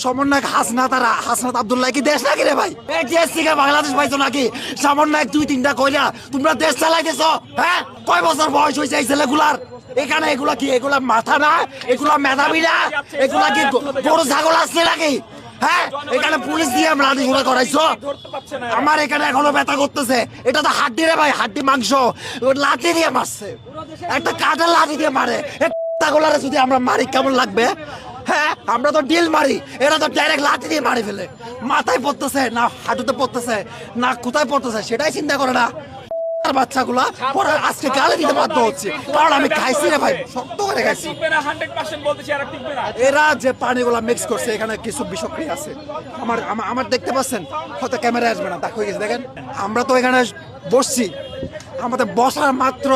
সমন্বয়ক হাসনাত আব্দুল্লাহ কি দেশ নাকি রে ভাই? দেশ থেকে বাংলাদেশ পাইছো নাকি? সমন্বয়ক 2-3টা কইরা তোমরা দেশ চালাইতেছ। হ্যাঁ, কয় বছর বয়স হয়েছে এই ছেলেগুলার? এখানে এগুলা কি? এগুলা মাথা না? এগুলা মেধাবী না? এগুলা কি গরু ছাগল আসছে নাকি? হ্যাঁ, এখানে পুলিশ দিয়ে লাঠি ঘোড়া করাইছো। আমার এখানে এখনো ব্যথা করতেছে। এটা তো হাড্ডি রে ভাই, হাড্ডি মাংস। লাঠি দিয়ে মারছে, একটা কাঠের লাঠি দিয়ে মারে। ছাগলারে যদি আমরা মারি কেমন লাগবে? হ্যাঁ, আমরা তো ডিল মারি, এরা তো ডাইরেক্ট লাঠি দিয়ে মারি ফেলে। মাথায় পড়তেছে না হাঁটুতে পড়তেছে না কোথায় পড়তেছে সেটাই চিন্তা করে না। বাচ্চাগুলা পরে আজকে গালে দিতে বাধ্য হচ্ছে, কারণ আমি খাইছি রে ভাই, শক্ত করে খাইছি। এরা যে পানিগুলা মিক্স করছে এখানে কিছু বিষক্রিয়া আছে। আমার দেখতে পাচ্ছেন, হয়তো ক্যামেরা আসবে না, দেখো দেখেন। আমরা তো এখানে বসছি, আমাদের বসার মাত্র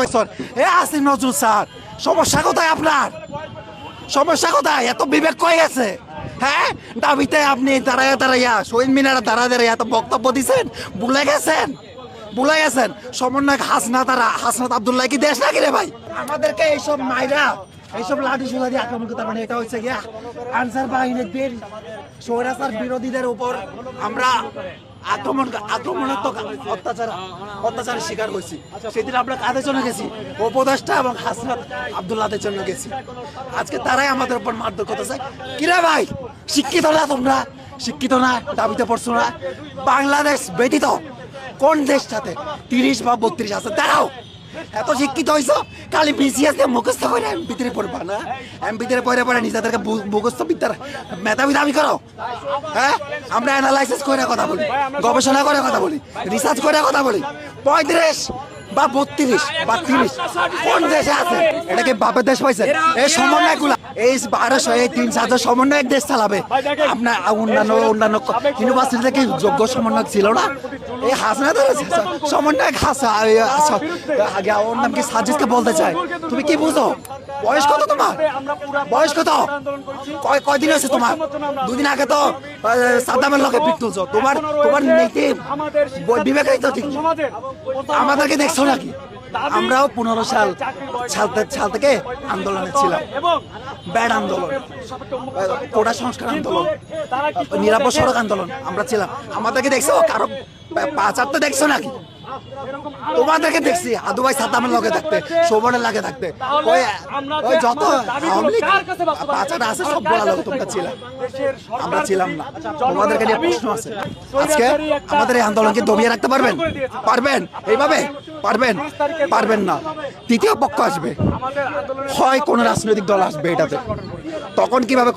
এ আসিফ নজরুল স্যার, সমস্যা কোথায় আপনার? সমস্যা কোথায়? এত বিবেক কই গেছে? হ্যাঁ, দাবিতে আপনি দাঁড়াইয়া শহীদ মিনারে দাঁড়ায় এত বক্তব্য দিচ্ছেন, ভুলে গেছেন? সমন্বয়ক হাসনাত আব্দুল্লাহ কি দেশ নাকি রে ভাই? আমাদেরকে এইসব মাইরা এইসব লাঠি সোলা দিয়ে আক্রমণ করতে পারে, এটা হচ্ছে গিয়া আনসার বাহিনীর স্বৈরাচার বিরোধীদের উপর আমরা আক্রমণাত্মক অত্যাচারের শিকার হয়েছি। সেদিন আমরা কাদের জন্য গেছি? উপদেষ্টা এবং হাসনাত আব্দুল্লাহদের জন্য গেছি। আজকে তারাই আমাদের উপর মারধর করতেছে। কিরে ভাই, শিক্ষিত না তোমরা? শিক্ষিত না? দাবিতে পড়ছো না? বাংলাদেশ ব্যতীত কোন দেশটাতে 30 বা 32 আছে? দাঁড়াও, এত শিক্ষিত হইছো, খালি বিসিএস দিয়ে মুখস্থ করে এমপিতে পড়বা না? এমপিতে পড়ে নিজেদেরকে মুখস্থ বিদ্যার মেধাবী দাবি করো। হ্যাঁ, আমরা অ্যানালাইসিস করে কথা বলি, গবেষণা করে কথা বলি, রিসার্চ করে কথা বলি। 35 বা 32 বা 30 কোন দেশে আছে? এটা কি বাপের দেশ পাইছে? এই সমন্বয়গুলা, এই 1200 এই 3-4 সমন্বয়ক দেশ চালাবে। আপনার অন্যান্য ইউনিভার্সিটিতে কি যোগ্য সমন্বয়ক ছিল না? এই হাসনাদের সমন্বয়ক ওর নাম কি সাজিদকে বলতে চাই। তুমি কি বুঝো? বয়স কত তোমার? বয়স কত? কয়দিন হয়েছে তোমার? 2 দিন আগে তো সাদ্দামের লোকে পিক তুলছো। তোমার নীতি বিবেকাই তো ঠিক। আমাদেরকে দেখছো নাকি? আমরাও 15 সাল থেকে আন্দোলনে ছিলাম। ব্যাড আন্দোলন, কোটা সংস্কার আন্দোলন, নিরাপদ সড়ক আন্দোলন আমরা ছিলাম। আমাদেরকে দেখছো? কারো 5-8 দেখছো নাকি? তোমাদেরকে দেখছি আদু ভাই সাদ্দামের লগে থাকতে, শোভনের লাগে থাকতে। ওই যত আওয়ামী লীগ 5-8 আছে সব বলা লোক তোমরা ছিলাম, আমরা ছিলাম না। তোমাদেরকে নিয়ে প্রশ্ন আছে। আজকে আমাদের এই আন্দোলনকে দমিয়ে রাখতে পারবেন? এইভাবে পারবেন না। তৃতীয় পক্ষ আসবে, হয় কোন রাজনৈতিক দল আসবে এটাতে, তখন কিভাবে